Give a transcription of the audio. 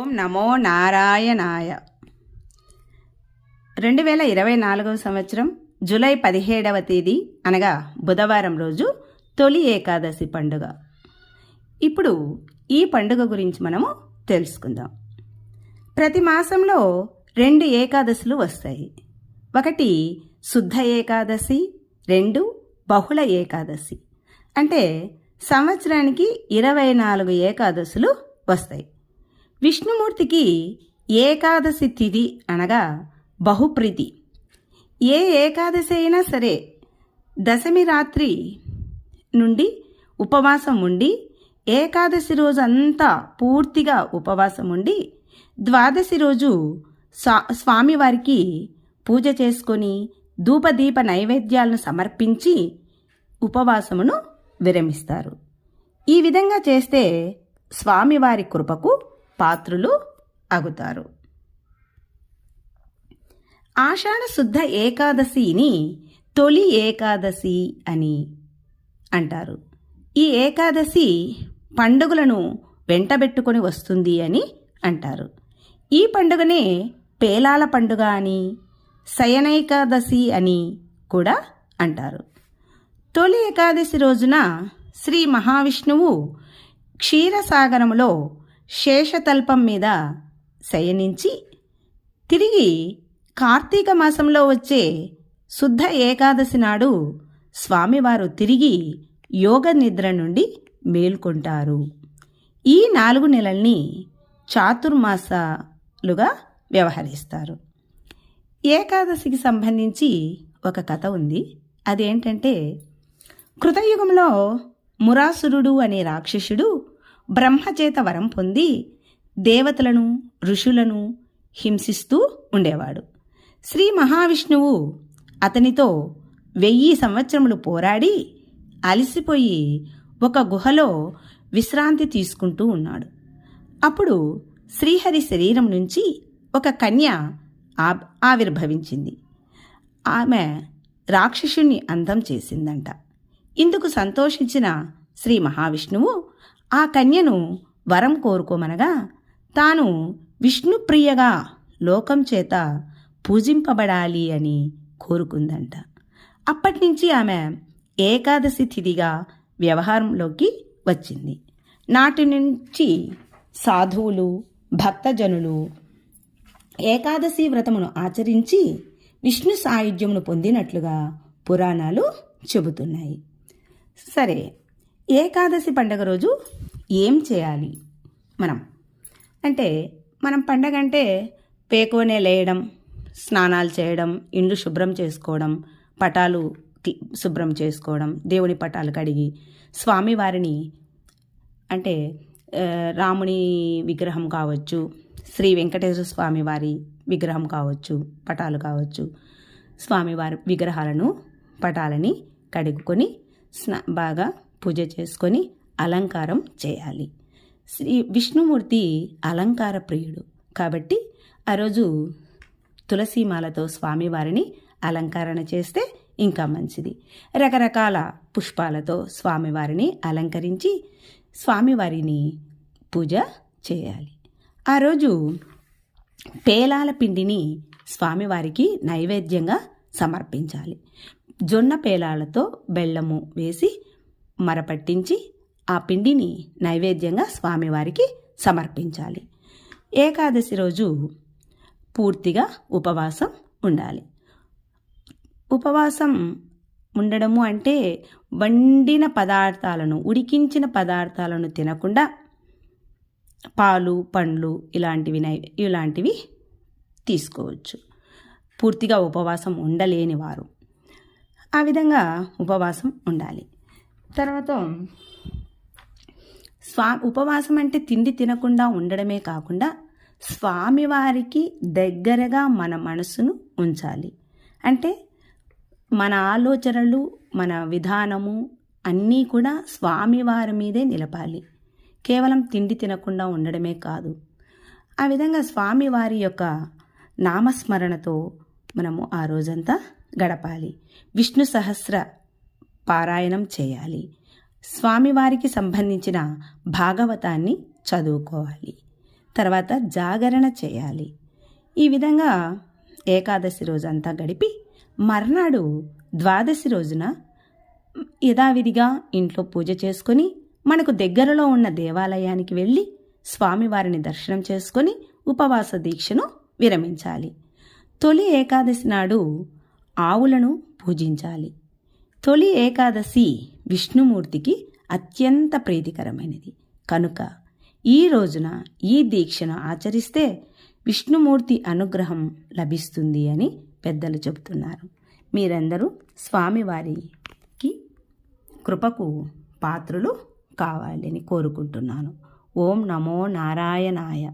ఓం నమో నారాయణాయ. 2024 సంవత్సరం జూలై 17వ తేదీ అనగా బుధవారం రోజు తొలి ఏకాదశి పండుగ. ఇప్పుడు ఈ పండుగ గురించి మనము తెలుసుకుందాం. ప్రతి మాసంలో 2 ఏకాదశులు వస్తాయి. ఒకటి శుద్ధ ఏకాదశి, 2 బహుళ ఏకాదశి. అంటే సంవత్సరానికి 24 ఏకాదశులు వస్తాయి. విష్ణుమూర్తికి ఏకాదశి తిథి అనగా బహుప్రీతి. ఏ ఏకాదశి అయినా సరే దశమి రాత్రి నుండి ఉపవాసం ఉండి ఏకాదశి రోజు అంతా పూర్తిగా ఉపవాసం ఉండి ద్వాదశి రోజు స్వామివారికి పూజ చేసుకొని ధూపదీప నైవేద్యాలను సమర్పించి ఉపవాసమును విరమిస్తారు. ఈ విధంగా చేస్తే స్వామివారి కృపకు పాత్రులు అగుతారు. ఆషాఢ శుద్ధ ఏకాదశిని తొలి ఏకాదశి అని అంటారు. ఈ ఏకాదశి పండుగలను వెంటబెట్టుకొని వస్తుంది అని అంటారు. ఈ పండుగనే పేలాల పండుగ అని, శయనైకాదశి అని కూడా అంటారు. తొలి ఏకాదశి రోజున శ్రీ మహావిష్ణువు క్షీరసాగరములో శేషతల్పం మీద శయనించి తిరిగి కార్తీక మాసంలో వచ్చే శుద్ధ ఏకాదశి నాడు స్వామివారు తిరిగి యోగ నిద్ర నుండి మేల్కొంటారు. ఈ 4 నెలల్ని చాతుర్మాసాలుగా వ్యవహరిస్తారు. ఏకాదశికి సంబంధించి ఒక కథ ఉంది. అదేంటంటే, కృతయుగంలో మురాసురుడు అనే రాక్షసుడు బ్రహ్మచేత వరం పొంది దేవతలను ఋషులను హింసిస్తూ ఉండేవాడు. శ్రీ మహావిష్ణువు అతనితో 1000 సంవత్సరములు పోరాడి అలసిపోయి ఒక గుహలో విశ్రాంతి తీసుకుంటూ ఉన్నాడు. అప్పుడు శ్రీహరి శరీరం నుంచి ఒక కన్య ఆవిర్భవించింది. ఆమె రాక్షసుని అంతం చేసిందంట. ఇందుకు సంతోషించిన శ్రీ మహావిష్ణువు ఆ కన్యను వరం కోరుకోమనగా తాను విష్ణుప్రియగా లోకం చేత పూజింపబడాలి అని కోరుకుందంట. అప్పటినుంచి ఆమె ఏకాదశి తిథిగా వ్యవహారంలోకి వచ్చింది. నాటి నుంచి సాధువులు భక్తజనులు ఏకాదశి వ్రతమును ఆచరించి విష్ణు సాయుధ్యమును పొందినట్లుగా పురాణాలు చెబుతున్నాయి. సరే, ఏకాదశి పండగ రోజు ఏం చేయాలి మనం పండగ అంటే పేకోనే లేయడం, స్నానాలు చేయడం, ఇండ్లు శుభ్రం చేసుకోవడం, పటాలు శుభ్రం చేసుకోవడం, దేవుని పటాలు కడిగి స్వామివారిని అంటే రాముని విగ్రహం కావచ్చు, శ్రీ వెంకటేశ్వర స్వామి వారి విగ్రహం కావచ్చు, పటాలు కావచ్చు, స్వామివారి విగ్రహాలను పటాలని కడుక్కొని బాగా పూజ చేసుకొని అలంకారం చేయాలి. శ్రీ విష్ణుమూర్తి అలంకార ప్రియుడు కాబట్టి ఆ రోజు తులసీమాలతో స్వామివారిని అలంకరణ చేస్తే ఇంకా మంచిది. రకరకాల పుష్పాలతో స్వామివారిని అలంకరించి స్వామివారిని పూజ చేయాలి. ఆ రోజు పేలాల పిండిని స్వామివారికి నైవేద్యంగా సమర్పించాలి. జొన్న పేలాలతో బెల్లము వేసి మరపట్టించి ఆ పిండిని నైవేద్యంగా స్వామివారికి సమర్పించాలి. ఏకాదశి రోజు పూర్తిగా ఉపవాసం ఉండాలి. ఉపవాసం ఉండడము అంటే వండిన పదార్థాలను, ఉడికించిన పదార్థాలను తినకుండా పాలు పండ్లు ఇలాంటివి తీసుకోవచ్చు. పూర్తిగా ఉపవాసం ఉండలేని వారు ఆ విధంగా ఉపవాసం ఉండాలి. తర్వాత ఉపవాసం అంటే తిండి తినకుండా ఉండడమే కాకుండా స్వామివారికి దగ్గరగా మన మనసును ఉంచాలి. అంటే మన ఆలోచనలు, మన విధానము అన్నీ కూడా స్వామివారి మీదే నిలపాలి. కేవలం తిండి తినకుండా ఉండడమే కాదు. ఆ విధంగా స్వామివారి యొక్క నామస్మరణతో మనము ఆ రోజంతా గడపాలి. విష్ణు సహస్ర పారాయణం చేయాలి. స్వామివారికి సంబంధించిన భాగవతాన్ని చదువుకోవాలి. తర్వాత జాగరణ చేయాలి. ఈ విధంగా ఏకాదశి రోజంతా గడిపి మర్నాడు ద్వాదశి రోజున యథావిధిగా ఇంట్లో పూజ చేసుకొని మనకు దగ్గరలో ఉన్న దేవాలయానికి వెళ్ళి స్వామివారిని దర్శనం చేసుకొని ఉపవాస దీక్షను విరమించాలి. తొలి ఏకాదశి నాడు ఆవులను పూజించాలి. తొలి ఏకాదశి విష్ణుమూర్తికి అత్యంత ప్రీతికరమైనది కనుక ఈ రోజున ఈ దీక్షను ఆచరిస్తే విష్ణుమూర్తి అనుగ్రహం లభిస్తుంది అని పెద్దలు చెబుతున్నారు. మీరందరూ స్వామివారికి కృపకు పాత్రులు కావాలని కోరుకుంటున్నాను. ఓం నమో నారాయణాయ.